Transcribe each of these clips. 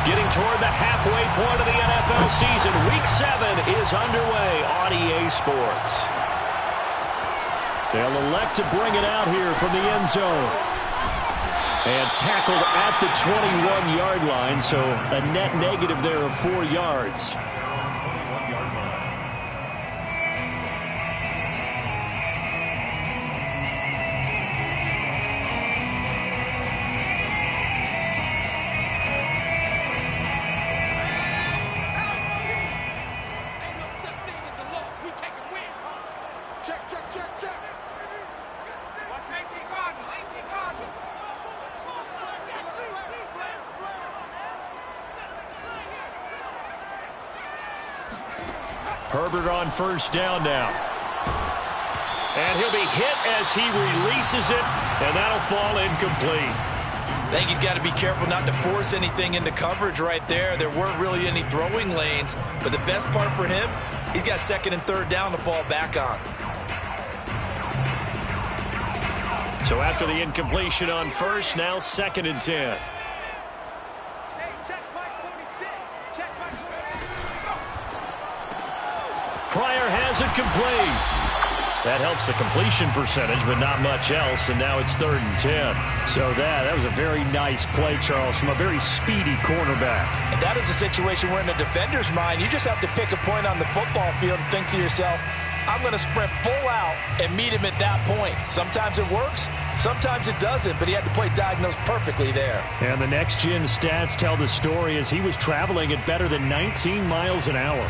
Getting toward the halfway point of the NFL season. Week 7 is underway on EA Sports. They'll elect to bring it out here from the end zone. And tackled at the 21-yard line, so a net negative there of 4 yards. Herbert on first down now. And he'll be hit as he releases it, and that'll fall incomplete. I think he's got to be careful not to force anything into coverage right there. There weren't really any throwing lanes, but the best part for him, he's got second and third down to fall back on. So after the incompletion on first, now 2nd and 10. Pryor has it complete. That helps the completion percentage, but not much else, and now it's 3rd and 10. So that was a very nice play, Charles, from a very speedy cornerback. And that is a situation where in the defender's mind, you just have to pick a point on the football field and think to yourself, I'm going to sprint full out and meet him at that point. Sometimes it works, sometimes it doesn't, but he had to play diagnosed perfectly there. And the next-gen stats tell the story as he was traveling at better than 19 miles an hour.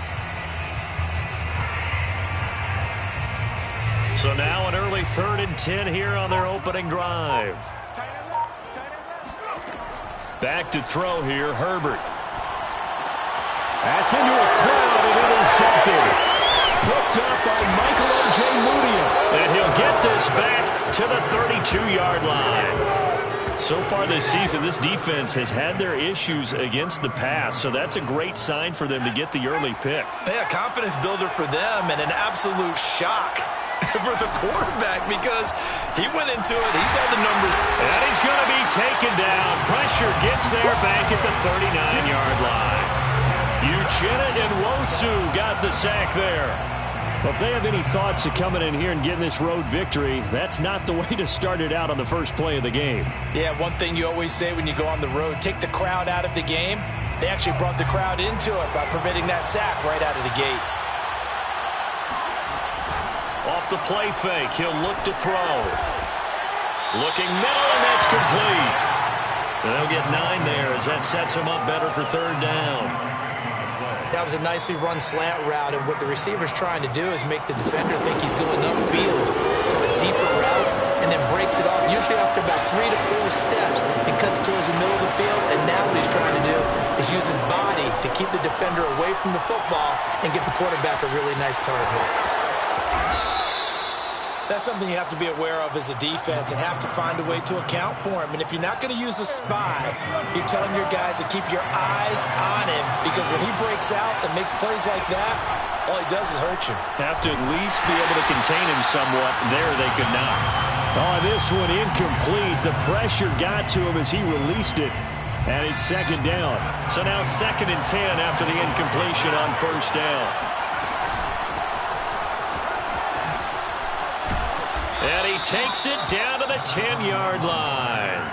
So now an early 3rd and 10 here on their opening drive. Back to throw here, Herbert. That's into a crowd and intercepted. Picked up by Michael Ojemudia. And he'll get this back to the 32-yard line. So far this season, this defense has had their issues against the pass, so that's a great sign for them to get the early pick. Yeah, confidence builder for them and an absolute shock for the quarterback because he went into it. He saw the numbers. And he's going to be taken down. Pressure gets there back at the 39-yard line. Uchenna and Nwosu got the sack there. Well, if they have any thoughts of coming in here and getting this road victory, that's not the way to start it out on the first play of the game. Yeah, one thing you always say when you go on the road, take the crowd out of the game. They actually brought the crowd into it by permitting that sack right out of the gate. Off the play fake, he'll look to throw. Looking middle, and that's complete. They'll get 9 there as that sets him up better for 3rd down. That was a nicely run slant route, and what the receiver's trying to do is make the defender think he's going upfield to a deeper route and then breaks it off, usually after about 3 to 4 steps, and cuts towards the middle of the field. And now what he's trying to do is use his body to keep the defender away from the football and give the quarterback a really nice target. That's something you have to be aware of as a defense and have to find a way to account for him. And if you're not going to use a spy, you're telling your guys to keep your eyes on him, because when he breaks out and makes plays like that, all he does is hurt you. Have to at least be able to contain him somewhat. There they could not. Oh, this one incomplete. The pressure got to him as he released it. And it's 2nd down. So now 2nd and 10 after the incompletion on first down. And he takes it down to the 10-yard line.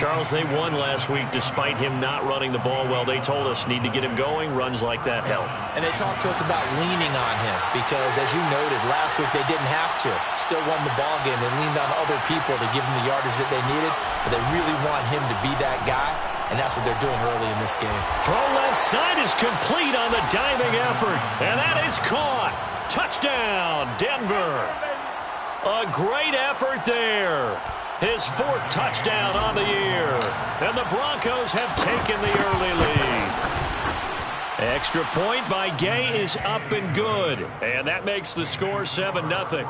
Charles, they won last week despite him not running the ball well. They told us need to get him going. Runs like that help. And they talked to us about leaning on him because, as you noted, last week they didn't have to. Still won the ball game. They leaned on other people to give them the yardage that they needed. But they really want him to be that guy, and that's what they're doing early in this game. Throw left side is complete on the diving effort. And that is caught. Touchdown, Denver. A great effort there. His 4th touchdown on the year. And the Broncos have taken the early lead. Extra point by Gay is up and good. And that makes the score 7-0.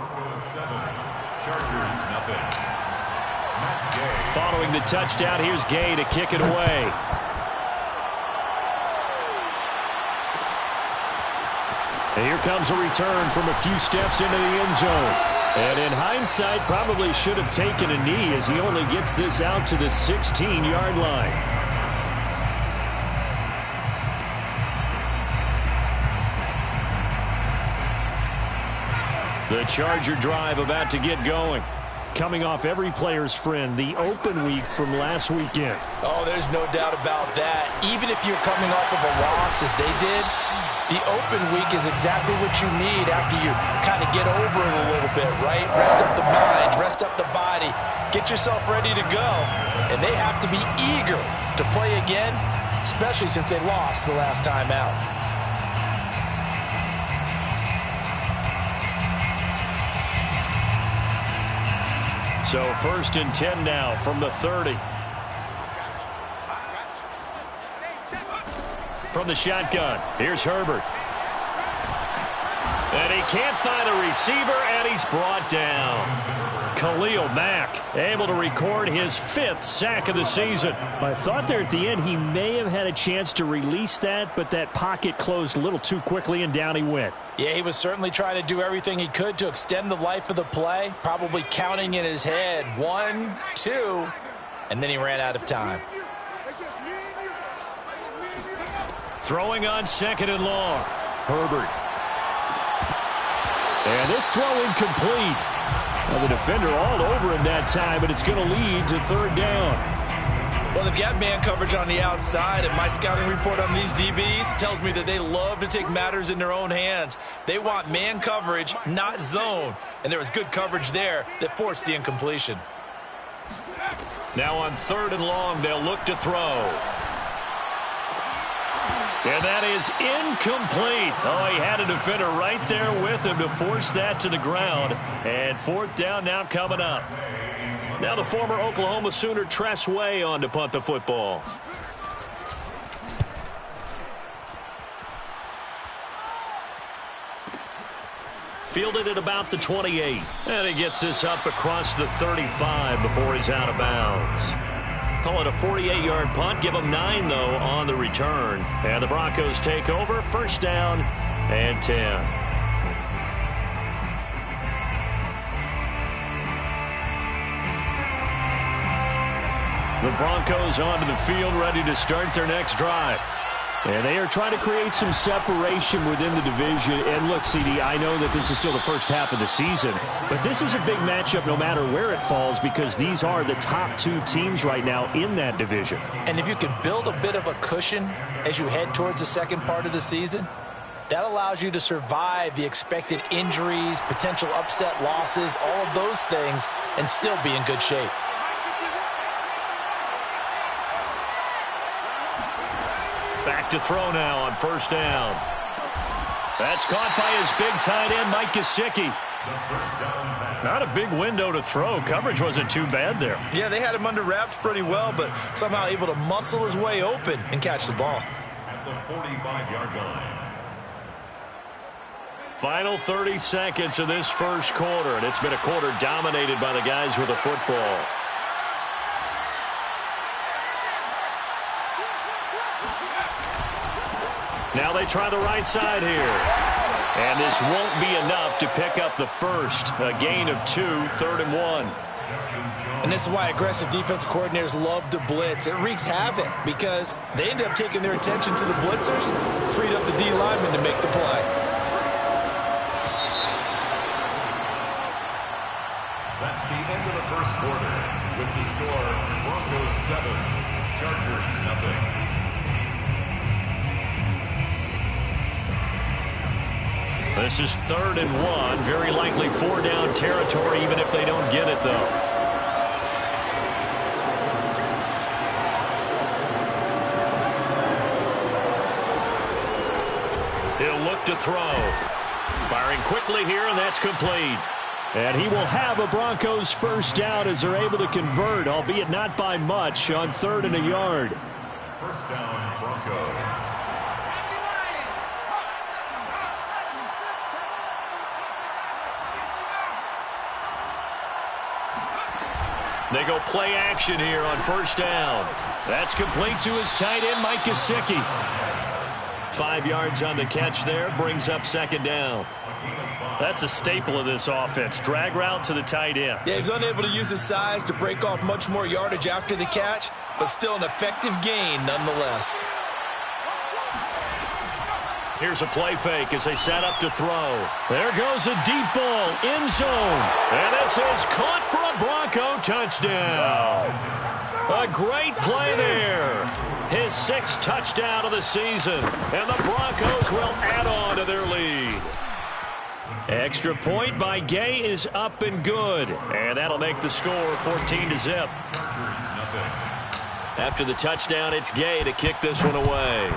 Following the touchdown, here's Gay to kick it away. And here comes a return from a few steps into the end zone. And in hindsight, probably should have taken a knee as he only gets this out to the 16-yard line. The Charger drive about to get going. Coming off every player's friend, the open week from last weekend. Oh, there's no doubt about that. Even if you're coming off of a loss as they did, the open week is exactly what you need after you kind of get over it a little bit, right? Rest up the mind, rest up the body, get yourself ready to go. And they have to be eager to play again, especially since they lost the last time out. So 1st and 10 now from the 30. From the shotgun, here's Herbert. And he can't find a receiver, and he's brought down. Khalil Mack able to record his 5th sack of the season. I thought there at the end he may have had a chance to release that, but that pocket closed a little too quickly, and down he went. Yeah, he was certainly trying to do everything he could to extend the life of the play, probably counting in his head 1, 2, and then he ran out of time. Throwing on 2nd and long. Herbert. And this throw incomplete. Well, the defender all over him that time, but it's going to lead to 3rd down. Well, they've got man coverage on the outside, and my scouting report on these DBs tells me that they love to take matters in their own hands. They want man coverage, not zone. And there was good coverage there that forced the incompletion. Now on 3rd and long, they'll look to throw. And that is incomplete. Oh, he had a defender right there with him to force that to the ground. And 4th down now coming up. Now the former Oklahoma Sooner Tress Way on to punt the football. Fielded at about the 28. And he gets this up across the 35 before he's out of bounds. Call it a 48-yard punt. Give them 9, though, on the return. And the Broncos take over. 1st down and 10. The Broncos onto the field, ready to start their next drive. And they are trying to create some separation within the division. And look, CD, I know that this is still the first half of the season, but this is a big matchup no matter where it falls because these are the top 2 teams right now in that division. And if you can build a bit of a cushion as you head towards the second part of the season, that allows you to survive the expected injuries, potential upset losses, all of those things, and still be in good shape. Back to throw now on 1st down. That's caught by his big tight end, Mike Gesicki. Not a big window to throw. Coverage wasn't too bad there. Yeah, they had him under wraps pretty well, but somehow able to muscle his way open and catch the ball. At the 45-yard line. Final 30 seconds of this first quarter, and it's been a quarter dominated by the guys with the football. Now they try the right side here. And this won't be enough to pick up the first. A gain of 2, 3rd and 1. And this is why aggressive defensive coordinators love to blitz. It wreaks havoc because they end up taking their attention to the blitzers, freed up the D lineman to make the play. That's the end of the first quarter. With the score, Broncos 7, Chargers 0. This is 3rd and 1. Very likely 4-down territory, even if they don't get it, though. He'll look to throw. Firing quickly here, and that's complete. And he will have a Broncos 1st down as they're able to convert, albeit not by much, on 3rd and a yard. 1st down, Broncos. They go play action here on 1st down. That's complete to his tight end, Mike Gesicki. 5 yards on the catch there, brings up 2nd down. That's a staple of this offense. Drag route to the tight end. Yeah, he's unable to use his size to break off much more yardage after the catch, but still an effective gain nonetheless. Here's a play fake as they set up to throw. There goes a deep ball, end zone. And this is caught for a Bronco touchdown. A great play there. His 6th touchdown of the season. And the Broncos will add on to their lead. Extra point by Gay is up and good. And that'll make the score 14-0. After the touchdown, it's Gay to kick this one away.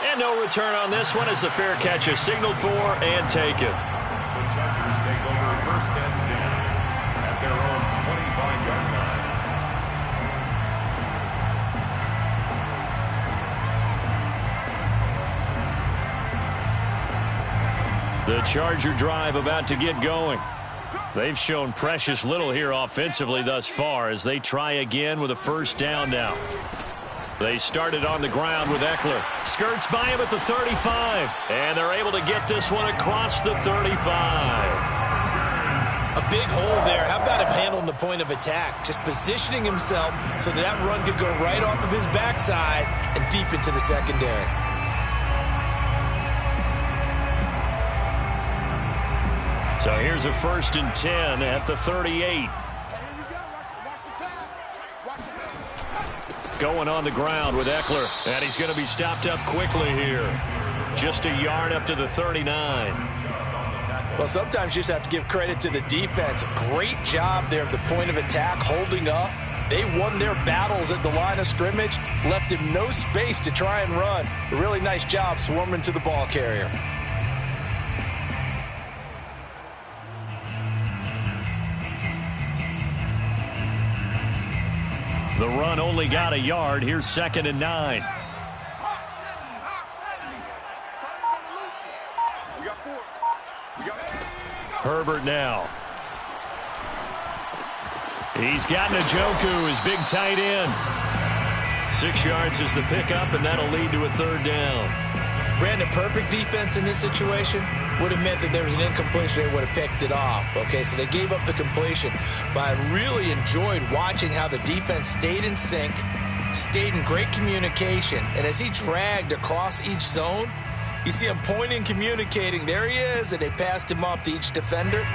And no return on this one as the fair catch is signaled for and taken. The Chargers take over 1st and 10 at their own 25-yard line. The Charger drive about to get going. They've shown precious little here offensively thus far as they try again with a 1st down now. They started on the ground with Eckler. Skirts by him at the 35. And they're able to get this one across the 35. A big hole there. How about him handling the point of attack? Just positioning himself so that run could go right off of his backside and deep into the secondary. So here's a 1st and 10 at the 38. Going on the ground with Eckler. And he's going to be stopped up quickly here. Just a yard up to the 39. Well, sometimes you just have to give credit to the defense. Great job there at the point of attack, holding up. They won their battles at the line of scrimmage, left him no space to try and run. A really nice job swarming to the ball carrier. The run only got a yard. Here's 2nd and 9. Herbert now. He's got Njoku, his big tight end. 6 yards is the pickup, and that'll lead to a 3rd down. Brandon, perfect defense in this situation would have meant that there was an incompletion. They would have picked it off. Okay, so they gave up the completion. But I really enjoyed watching how the defense stayed in sync, stayed in great communication. And as he dragged across each zone, you see him pointing, communicating. There he is, and they passed him off to each defender.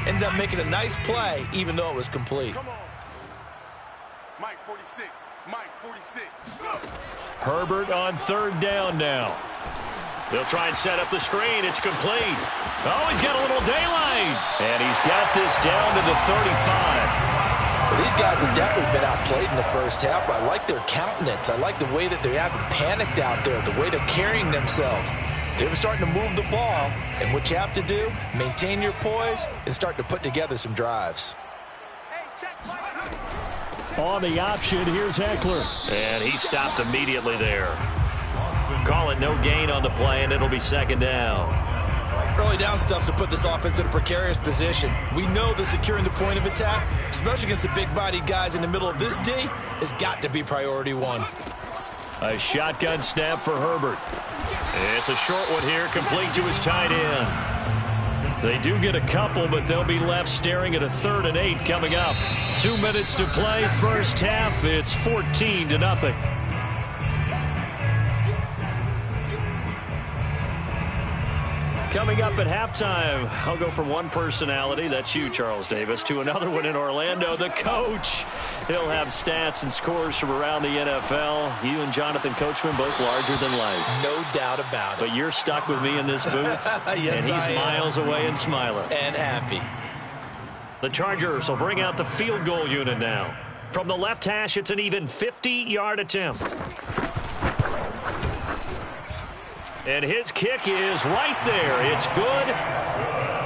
Ended up making a nice play, even though it was complete. Come on. Mike 46. Mike 46. Herbert on 3rd down now. They'll try and set up the screen. It's complete. Oh, he's got a little daylight. And he's got this down to the 35. Well, these guys have definitely been outplayed in the 1st half. I like their countenance. I like the way that they haven't panicked out there, the way they're carrying themselves. They're starting to move the ball. And what you have to do, maintain your poise and start to put together some drives. On the option, here's Eckler. And he stopped immediately there. Call it no gain on the play, and it'll be 2nd down. Early down stuff to put this offense in a precarious position. We know that securing the point of attack, especially against the big-bodied guys in the middle of this D, has got to be priority 1. A shotgun snap for Herbert. It's a short one here, complete to his tight end. They do get a couple, but they'll be left staring at a 3rd and 8 coming up. 2 minutes to play, 1st half. It's 14-0. Coming up at halftime, I'll go from one personality, that's you, Charles Davis, to another one in Orlando, the coach. He'll have stats and scores from around the NFL. You and Jonathan Coachman, both larger than life. No doubt about it. But you're stuck with me in this booth, yes, and he's miles away and smiling. And happy. The Chargers will bring out the field goal unit now. From the left hash, it's an even 50-yard attempt. And his kick is right there. It's good.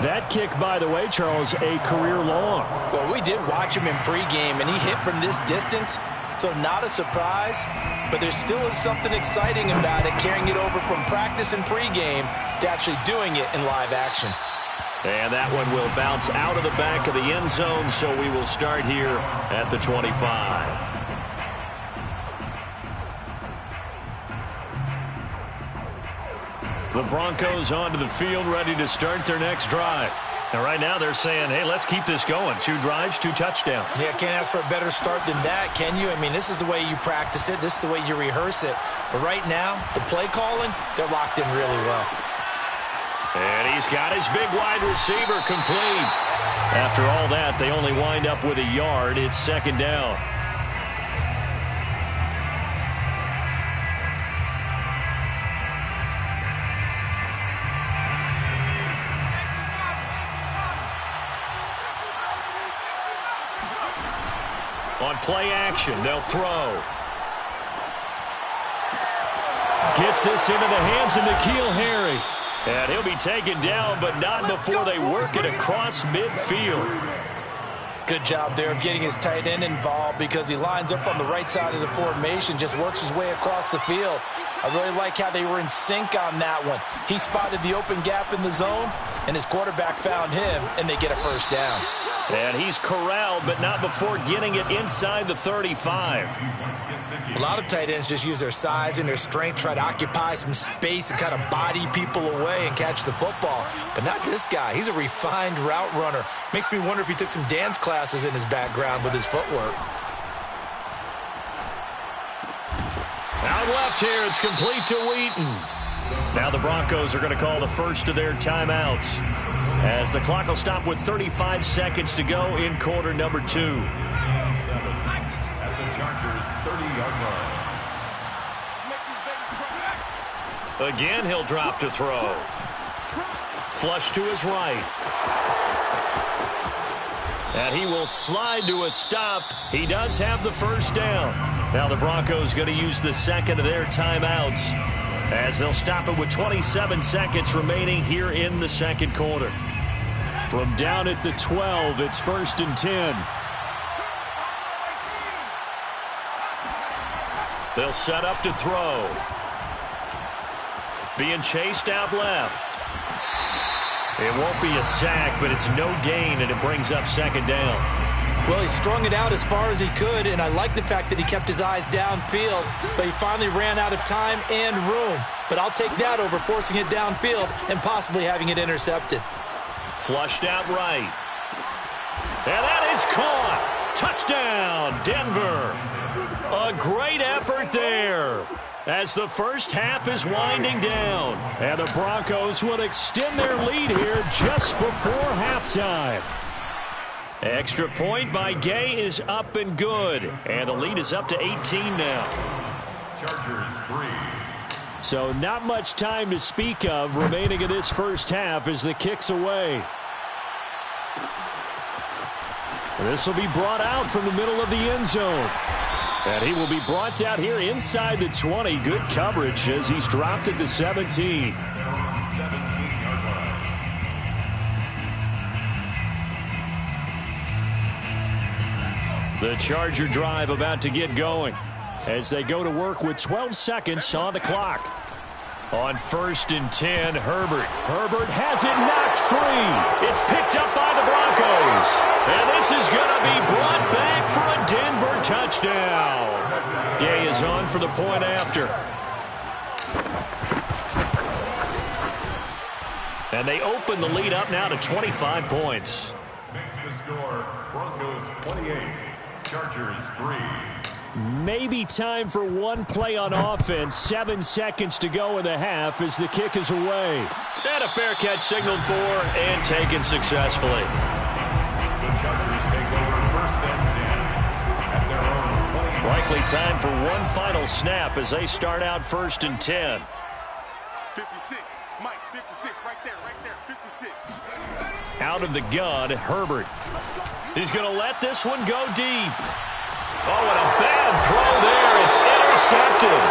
That kick, by the way, Charles, a career long. Well, we did watch him in pregame, and he hit from this distance, so not a surprise. But there still is something exciting about it, carrying it over from practice and pregame to actually doing it in live action. And that one will bounce out of the back of the end zone, so we will start here at the 25. The Broncos onto the field, ready to start their next drive. And right now they're saying, hey, let's keep this going. 2 drives, 2 touchdowns. Yeah, can't ask for a better start than that, can you? I mean, this is the way you practice it. This is the way you rehearse it. But right now, the play calling, they're locked in really well. And he's got his big wide receiver complete. After all that, they only wind up with a yard. It's 2nd down. On play action, they'll throw. Gets this into the hands of N'Keal Harry. And he'll be taken down, but not before they work it across midfield. Good job there of getting his tight end involved because he lines up on the right side of the formation, just works his way across the field. I really like how they were in sync on that one. He spotted the open gap in the zone, and his quarterback found him, and they get a 1st down. And he's corralled, but not before getting it inside the 35. A lot of tight ends just use their size and their strength, try to occupy some space and kind of body people away and catch the football. But not this guy. He's a refined route runner. Makes me wonder if he took some dance classes in his background with his footwork. Out left here, it's complete to Wheaton. Now the Broncos are going to call the first of their timeouts, as the clock will stop with 35 seconds to go in quarter number 2. 7 at the Chargers' 30-yard line. Again, he'll drop to throw. Flush to his right. And he will slide to a stop. He does have the 1st down. Now the Broncos going to use the 2nd of their timeouts, as they'll stop it with 27 seconds remaining here in the 2nd quarter. From down at the 12, it's 1st and 10. They'll set up to throw. Being chased out left. It won't be a sack, but it's no gain, and it brings up 2nd down. Well, he strung it out as far as he could, and I like the fact that he kept his eyes downfield, but he finally ran out of time and room. But I'll take that over forcing it downfield and possibly having it intercepted. Flushed out right. And that is caught. Touchdown, Denver. A great effort there, as the first half is winding down. And the Broncos will extend their lead here just before halftime. Extra point by Gay is up and good. And the lead is up to 18 now. Chargers 3. So not much time to speak of remaining in this first half as the kick's away. This will be brought out from the middle of the end zone. And he will be brought down here inside the 20. Good coverage as he's dropped at the 17. 17-yard line. The Charger drive about to get going as they go to work with 12 seconds on the clock. On 1st and 10, Herbert. Herbert has it knocked free. It's picked up by the Broncos. And this is going to be brought back for a Denver touchdown. Gay is on for the point after. And they open the lead up now to 25 points. Makes the score Broncos 28, Chargers 3. Maybe time for one play on offense. 7 seconds to go in the half as the kick is away. And a fair catch signaled for and taken successfully. The Chargers take over 1st and 10 at their own 20. Likely time for one final snap as they start out 1st and 10. 56, Mike, 56, right there, 56. Out of the gun, Herbert. He's going to let this one go deep. Oh, and a bad throw there. It's intercepted.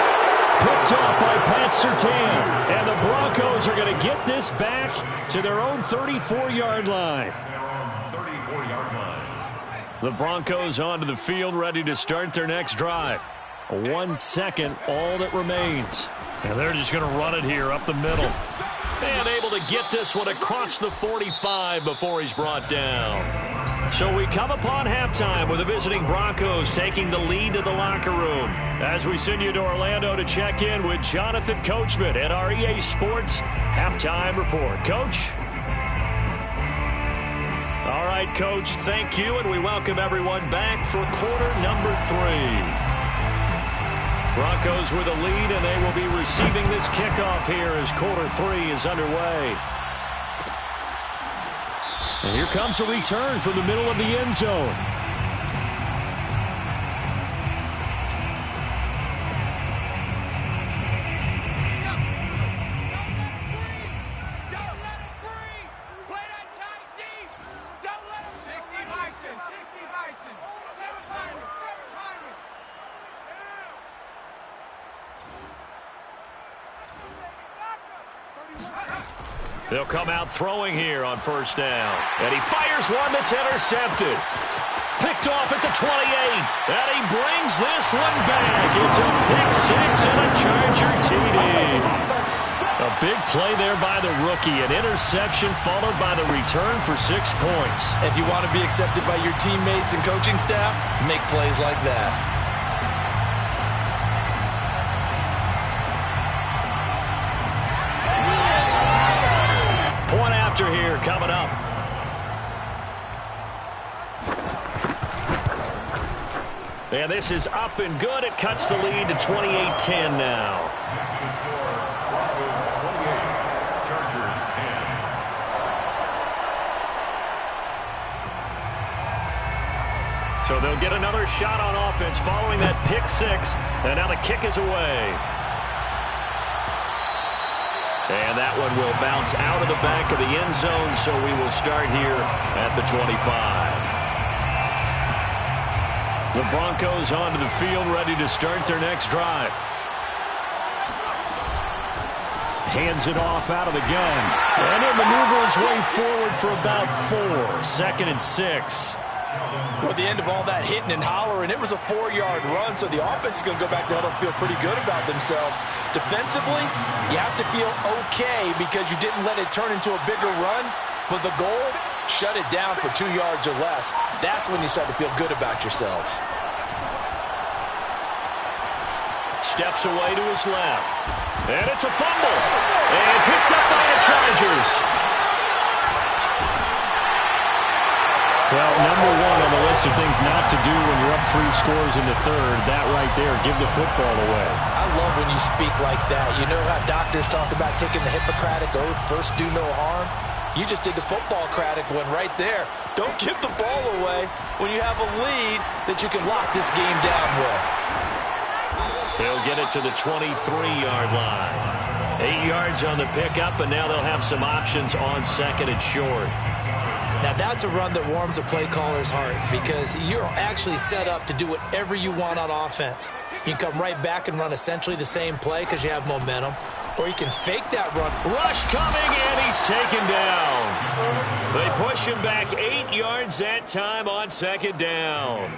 Picked off by Pat Surtain. And the Broncos are going to get this back to their own 34-yard line. Their own 34-yard line. The Broncos onto the field, ready to start their next drive. 1 second, all that remains. And they're just going to run it here up the middle. And able to get this one across the 45 before he's brought down. So we come upon halftime with the visiting Broncos taking the lead to the locker room. As we send you to Orlando to check in with Jonathan Coachman at our EA Sports Halftime Report. Coach? right, Coach, thank you, and we welcome everyone back for quarter number 3. Broncos with a lead, and they will be receiving this kickoff here as quarter 3 is underway. And here comes a return from the middle of the end zone. They'll come out throwing here on first down. And he fires one that's intercepted. Picked off at the 28. And he brings this one back. It's a pick 6 and a Charger TD. A big play there by the rookie. An interception followed by the return for 6 points. If you want to be accepted by your teammates and coaching staff, make plays like that. Point after here coming up. And this is up and good. It cuts the lead to 28-10 now. This is the score. Broncos 28, Chargers 10. So they'll get another shot on offense following that pick 6. And now the kick is away. And that one will bounce out of the back of the end zone, so we will start here at the 25. The Broncos onto the field, ready to start their next drive. Hands it off out of the gun. And he'll maneuver his way forward for about 4. 2nd and 6. Well, at the end of all that hitting and hollering, it was a 4-yard run, so the offense is going to go back there and feel pretty good about themselves. Defensively, you have to feel okay because you didn't let it turn into a bigger run, but the goal, shut it down for 2 yards or less. That's when you start to feel good about yourselves. Steps away to his left. And it's a fumble. And picked up by the Chargers. Well, number 1 on the list of things not to do when you're up 3 scores in the third, that right there, give the football away. I love when you speak like that. You know how doctors talk about taking the Hippocratic Oath, first do no harm? You just did the football-cratic one right there. Don't give the ball away when you have a lead that you can lock this game down with. They'll get it to the 23-yard line. 8 yards on the pickup, and now they'll have some options on 2nd and short. Now, that's a run that warms a play caller's heart because you're actually set up to do whatever you want on offense. You can come right back and run essentially the same play because you have momentum, or you can fake that run. Rush coming, and he's taken down. They push him back 8 yards that time on 2nd down.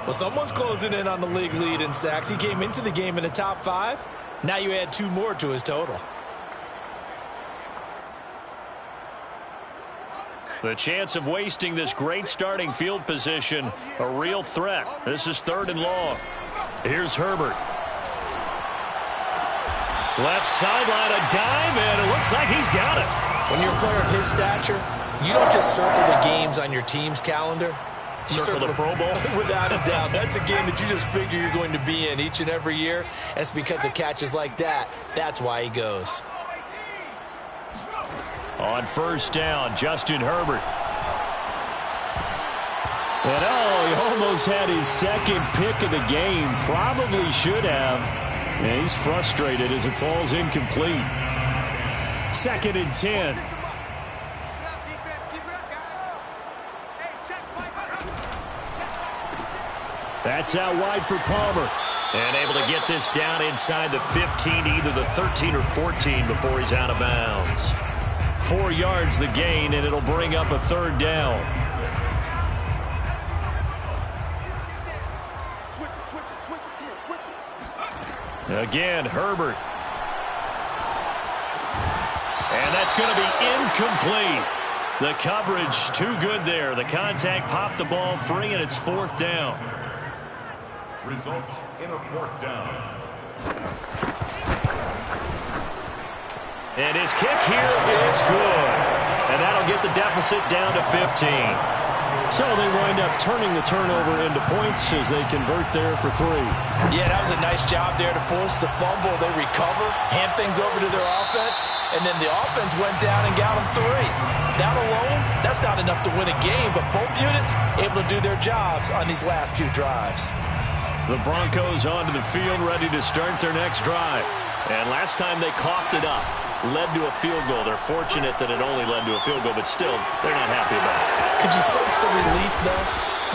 Well, someone's closing in on the league lead in sacks. He came into the game in the top 5. Now you add 2 more to his total. The chance of wasting this great starting field position, a real threat. This is 3rd and long. Here's Herbert. Left sideline, a dive, and it looks like he's got it. When you're a player of his stature, you don't just circle the games on your team's calendar. You Circle the Pro Bowl? Without a doubt. That's a game that you just figure you're going to be in each and every year. That's because of catches like that. That's why he goes. On first down, Justin Herbert. And he almost had his 2nd pick of the game. Probably should have. And he's frustrated as it falls incomplete. 2nd and 10. That's out wide for Palmer. And able to get this down inside the 15, either the 13 or 14 before he's out of bounds. 4 yards the gain, and it'll bring up a 3rd down. Again, Herbert. And that's going to be incomplete. The coverage too good there. The contact popped the ball free, and it's 4th down. Results in a 4th down. And his kick here is good. And that'll get the deficit down to 15. So they wind up turning the turnover into points as they convert there for 3. Yeah, that was a nice job there to force the fumble. They recover, hand things over to their offense, and then the offense went down and got them 3. That alone, that's not enough to win a game, but both units able to do their jobs on these last 2 drives. The Broncos onto the field, ready to start their next drive. And last time they coughed it up, led to a field goal. They're fortunate that it only led to a field goal, but still, they're not happy about it. Could you sense the relief, though,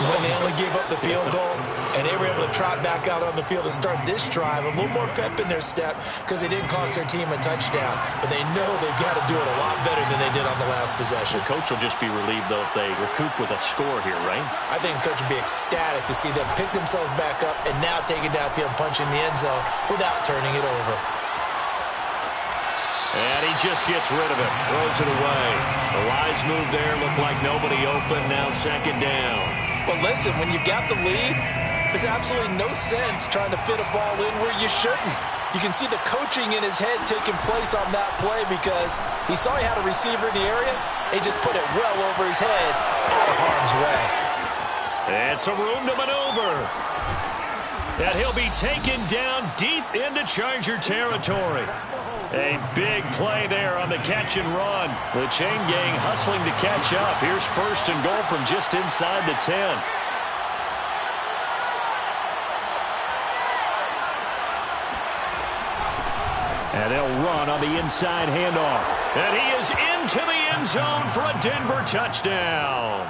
when they only gave up the field goal and they were able to trot back out on the field and start this drive? A little more pep in their step because they didn't cost their team a touchdown, but they know they've got to do it a lot better than they did on the last possession. The coach will just be relieved, though, if they recoup with a score here, right? I think the coach would be ecstatic to see them pick themselves back up and now take it downfield and punch in the end zone without turning it over. And he just gets rid of it, throws it away. The wise move there, looked like nobody open, now second down. But listen, when you've got the lead, there's absolutely no sense trying to fit a ball in where you shouldn't. You can see the coaching in his head taking place on that play because he saw he had a receiver in the area. He just put it well over his head, out of harm's way. And some room to maneuver. And he'll be taken down deep into Charger territory. A big play there on the catch and run. The chain gang hustling to catch up. Here's first and goal from just inside the 10. And they'll run on the inside handoff. And he is into the end zone for a Denver touchdown.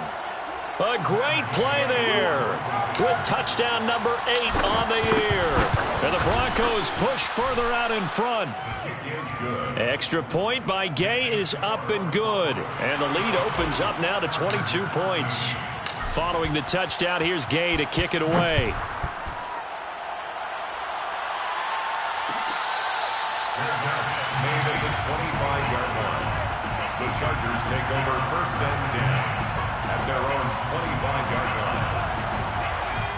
A great play there with touchdown number 8 on the year. And the Broncos push further out in front. Extra point by Gay is up and good. And the lead opens up now to 22 points. Following the touchdown, here's Gay to kick it away. Made at the 25-yard line. The Chargers take over first and 10 at their own 25-yard line.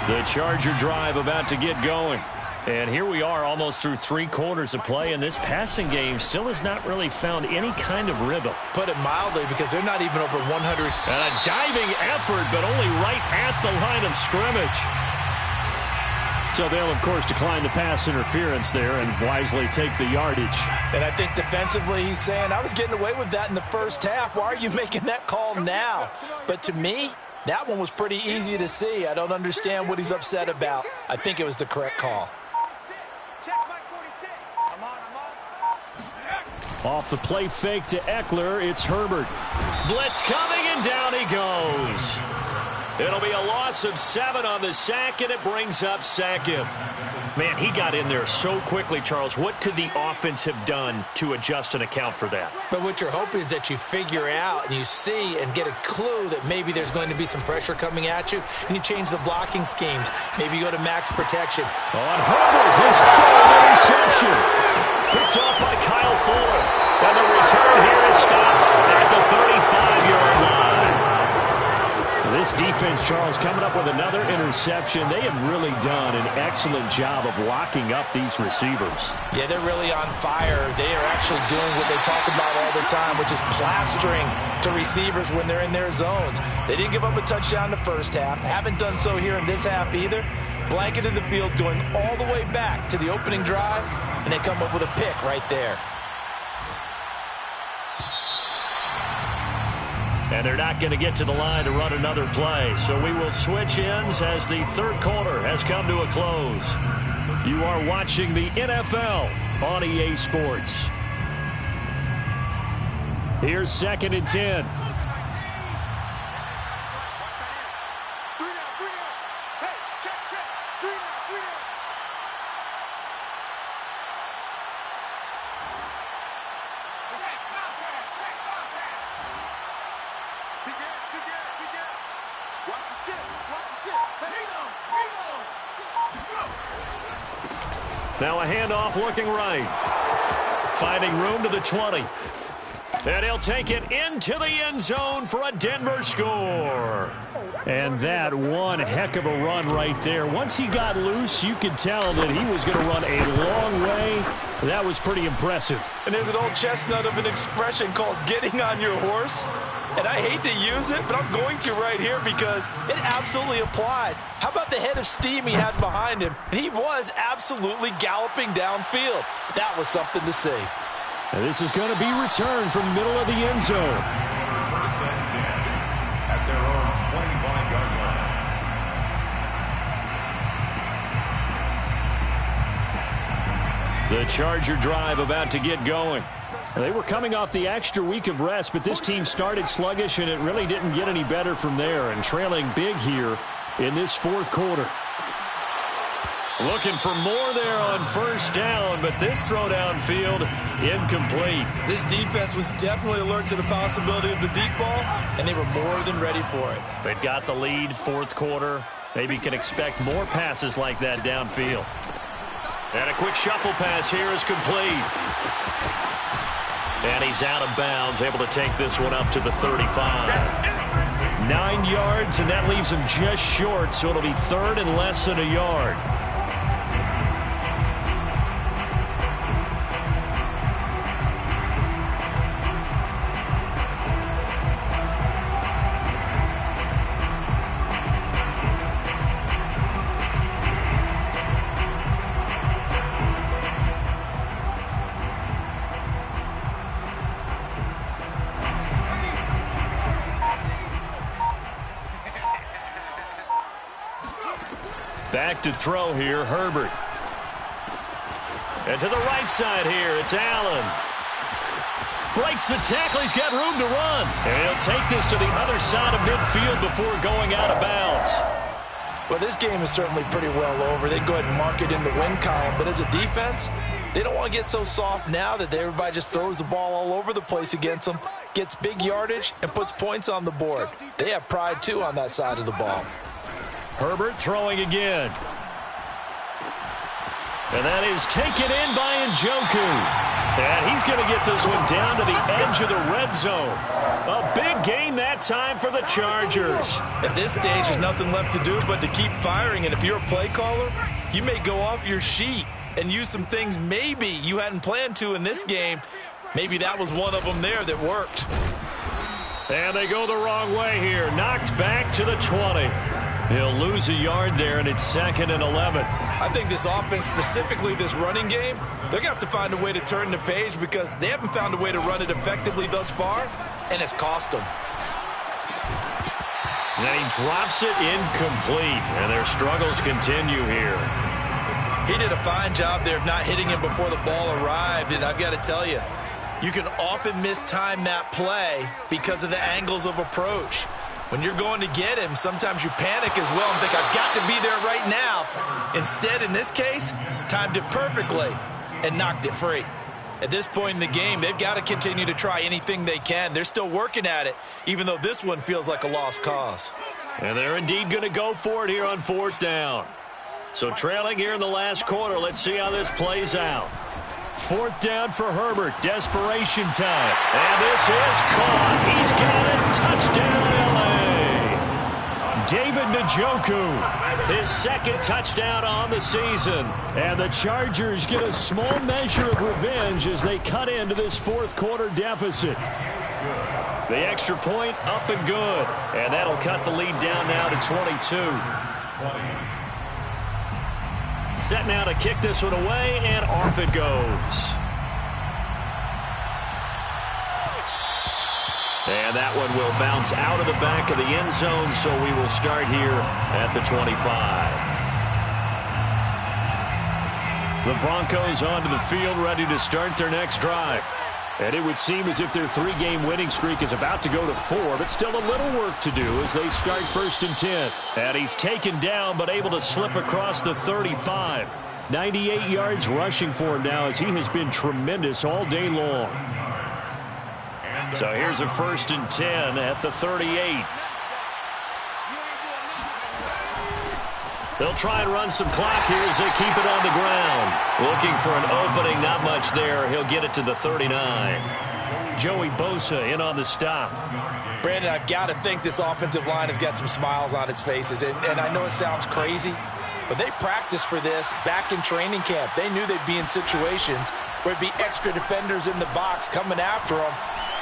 The Charger drive about to get going. And here we are almost through 3 quarters of play, and this passing game still has not really found any kind of rhythm. Put it mildly, because they're not even over 100. And a diving effort, but only right at the line of scrimmage. So they'll, of course, decline the pass interference there and wisely take the yardage. And I think defensively he's saying, I was getting away with that in the first half. Why are you making that call now? But to me, that one was pretty easy to see. I don't understand what he's upset about. I think it was the correct call. Off the play fake to Eckler, it's Herbert. Blitz coming, and down he goes. It'll be a loss of 7 on the sack, and it brings up second. Man, he got in there so quickly, Charles. What could the offense have done to adjust and account for that? But what you're hoping is that you figure out and you see and get a clue that maybe there's going to be some pressure coming at you, and you change the blocking schemes. Maybe you go to max protection. On Herbert, his third interception. Picked off by Kyle Fuller. And the return here is stopped at the 35-yard line. This defense, Charles, coming up with another interception. They have really done an excellent job of locking up these receivers. Yeah, they're really on fire. They are actually doing what they talk about all the time, which is plastering to receivers when they're in their zones. They didn't give up a touchdown in the first half. Haven't done so here in this half either. Blanketed the field going all the way back to the opening drive, and they come up with a pick right there. And they're not going to get to the line to run another play. So we will switch ends as the third quarter has come to a close. You are watching the NFL on EA Sports. Here's second and 10. Now a handoff looking right. Finding room to the 20. And he'll take it into the end zone for a Denver score. And that one heck of a run right there. Once he got loose, you could tell that he was going to run a long way. That was pretty impressive. And there's an old chestnut of an expression called getting on your horse. And I hate to use it, but I'm going to right here because it absolutely applies. How about the head of steam he had behind him? And he was absolutely galloping downfield. That was something to see. And this is going to be returned from middle of the end zone. First and 10 at their own 25-yard line. The Charger drive about to get going. They were coming off the extra week of rest, but this team started sluggish, and it really didn't get any better from there, and trailing big here in this fourth quarter. Looking for more there on first down, but this throw downfield incomplete. This defense was definitely alert to the possibility of the deep ball, and they were more than ready for it. They've got the lead, fourth quarter. Maybe can expect more passes like that downfield. And a quick shuffle pass here is complete. And he's out of bounds, able to take this one up to the 35. 9 yards, and that leaves him just short, so it'll be third and less than a yard. Back to throw here, Herbert. And to the right side here, it's Allen. Breaks the tackle, he's got room to run. And he'll take this to the other side of midfield before going out of bounds. Well, this game is certainly pretty well over. They'd go ahead and mark it in the win column. But as a defense, they don't want to get so soft now that everybody just throws the ball all over the place against them, gets big yardage, and puts points on the board. They have pride, too, on that side of the ball. Herbert throwing again. And that is taken in by Njoku. And he's going to get this one down to the edge of the red zone. A big gain that time for the Chargers. At this stage, there's nothing left to do but to keep firing. And if you're a play caller, you may go off your sheet and use some things maybe you hadn't planned to in this game. Maybe that was one of them there that worked. And they go the wrong way here. Knocked back to the 20. He'll lose a yard there, and it's 2nd and 11. I think this offense, specifically this running game, they're going to have to find a way to turn the page because they haven't found a way to run it effectively thus far, and it's cost them. And he drops it incomplete, and their struggles continue here. He did a fine job there of not hitting him before the ball arrived, and I've got to tell you, you can often mistime that play because of the angles of approach. When you're going to get him, sometimes you panic as well and think, I've got to be there right now. Instead, in this case, timed it perfectly and knocked it free. At this point in the game, they've got to continue to try anything they can. They're still working at it, even though this one feels like a lost cause. And they're indeed going to go for it here on 4th down. So trailing here in the last quarter, let's see how this plays out. 4th down for Herbert. Desperation time. And this is caught. He's got it. Touchdown, L.A. David Njoku, his 2nd touchdown on the season. And the Chargers get a small measure of revenge as they cut into this 4th quarter deficit. The extra point up and good. And that'll cut the lead down now to 22. Set now to kick this one away, and off it goes. And that one will bounce out of the back of the end zone, so we will start here at the 25. The Broncos onto the field, ready to start their next drive. And it would seem as if their 3-game winning streak is about to go to 4, but still a little work to do as they start 1st and 10. And he's taken down, but able to slip across the 35. 98 yards rushing for him now as he has been tremendous all day long. So here's a 1st and 10 at the 38. They'll try and run some clock here as they keep it on the ground. Looking for an opening, not much there. He'll get it to the 39. Joey Bosa in on the stop. Brandon, I've got to think this offensive line has got some smiles on its faces. And I know it sounds crazy, but they practiced for this back in training camp. They knew they'd be in situations where it'd be extra defenders in the box coming after them.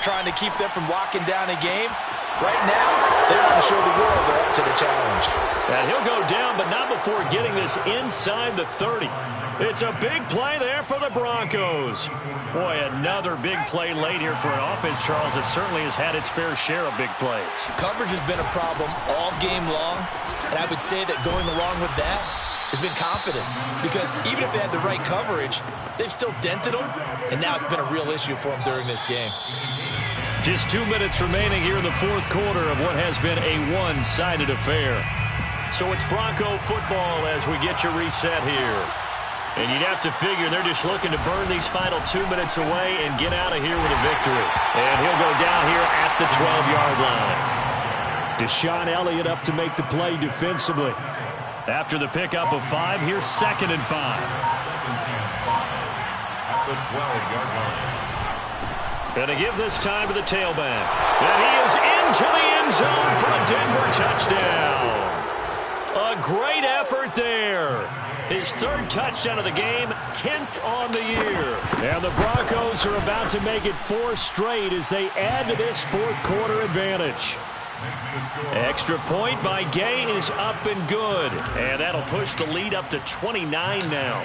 trying to keep them from locking down a game. Right now, they want to show the world they're up to the challenge. And he'll go down, but not before getting this inside the 30. It's a big play there for the Broncos. Boy, another big play late here for an offense, Charles, that certainly has had its fair share of big plays. Coverage has been a problem all game long, and I would say that going along with that has been confidence. Because even if they had the right coverage, they've still dented them, and now it's been a real issue for them during this game. Just 2 minutes remaining here in the fourth quarter of what has been a one-sided affair. So it's Bronco football as we get you reset here. And you'd have to figure they're just looking to burn these final 2 minutes away and get out of here with a victory. And he'll go down here at the 12-yard line. Deshaun Elliott up to make the play defensively. After the pickup of 5, here's 2nd and 5. At the 12-yard line. And to give this time to the tailback. And he is into the end zone for a Denver touchdown. A great effort there. His 3rd touchdown of the game, 10th on the year. And the Broncos are about to make it 4 straight as they add to this fourth quarter advantage. Extra point by Gay is up and good. And that'll push the lead up to 29 now.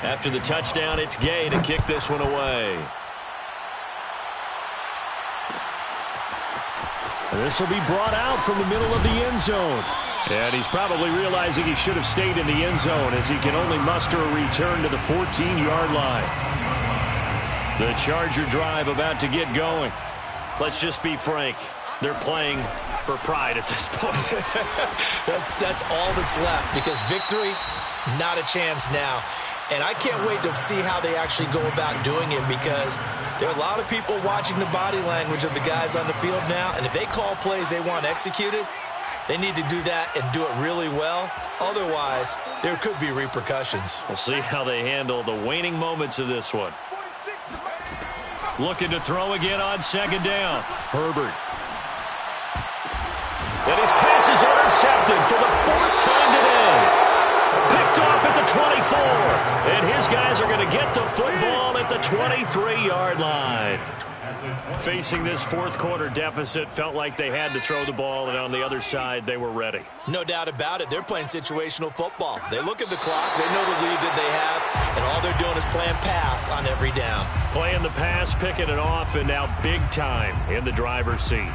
After the touchdown, it's Gay to kick this one away. This will be brought out from the middle of the end zone. And he's probably realizing he should have stayed in the end zone as he can only muster a return to the 14-yard line. The Charger drive about to get going. Let's just be frank. They're playing for pride at this point. That's all that's left, because victory, not a chance now. And I can't wait to see how they actually go about doing it, because there are a lot of people watching the body language of the guys on the field now, and if they call plays they want executed, they need to do that and do it really well. Otherwise, there could be repercussions. We'll see how they handle the waning moments of this one. Looking to throw again on 2nd down. Herbert. And his pass is intercepted for the 4th time today. Picked off at the 24. And his guys are going to get the football at the 23-yard line. Facing this fourth quarter deficit, felt like they had to throw the ball, and on the other side, they were ready. No doubt about it. They're playing situational football. They look at the clock, they know the lead that they have, and all they're doing is playing pass on every down. Playing the pass, picking it off, and now big time in the driver's seat.